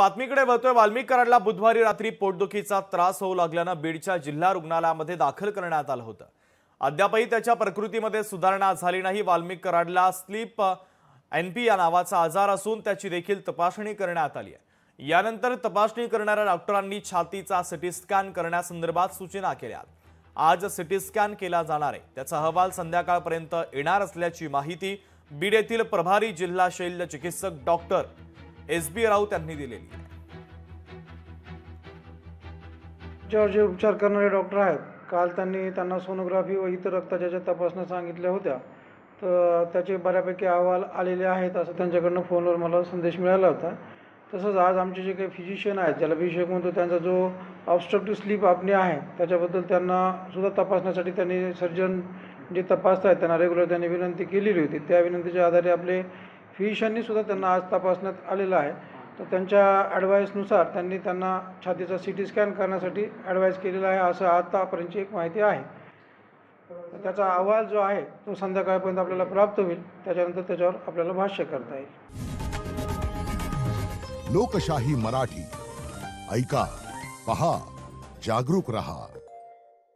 बातमीकडे वळतोय। वाल्मिक कराडला बुधवारी रात्री पोटदुखीचा त्रास होऊ लागल्याने बीडच्या जिल्हा रुग्णालयामध्ये दाखल करण्यात आलं होतं। अद्यापही त्याच्या प्रकृतीमध्ये सुधारणा झाली नाही। वाल्मिक कराडला स्लीप एनपी या नावाचा आजार असून त्याची देखील तपासणी करण्यात आली आहे। यानंतर तपासणी करणाऱ्या डॉक्टरांनी छातीचा सिटी स्कॅन करण्यासंदर्भात सूचना केल्या। आज सिटी स्कॅन केला जाणार आहे। त्याचा अहवाल संध्याकाळपर्यंत येणार असल्याची माहिती बीड येथील प्रभारी जिल्हा शल्य चिकित्सक डॉक्टर एसबी राऊत यांनी दिलेली आहे। जे उपचार करणारे डॉक्टर आहेत, काल त्यांना सोनोग्राफी व इतर रक्ताच्या तपासण्या सांगितल्या होत्या, तर त्याचे बऱ्यापैकी अहवाल आलेले आहेत असं त्यांच्याकडून फोनवर मला संदेश मिळाला होता। तसंच आज आमचे जे काही फिजिशियन आहेत, ज्याला विशेषज्ञ म्हणतो, त्यांचा जो ऑब्स्ट्रक्टिव्ह स्लीप अपनिया आहे त्याच्याबद्दल त्यांना सुद्धा तपासण्यासाठी त्यांनी सर्जन जे तपासतात त्यांना रेग्युलर त्यांनी विनंती केलेली होती। त्या विनंतीच्या आधारे आपले फिजिशियननी सुद्धा त्यांना आज तपासण्यात आलेलं आहे। तर त्यांच्या ॲडवाईसनुसार त्यांना छातीचा सिटी स्कॅन करण्यासाठी ॲडवाईस केलेला आहे असं आतापर्यंतची एक माहिती आहे। तर त्याचा अहवाल जो आहे तो संध्याकाळपर्यंत आपल्याला प्राप्त होईल, त्याच्यानंतर त्याच्यावर आपल्याला भाष्य करता येईल। लोकशाही मराठी ऐका, पहा, जागरूक रहा।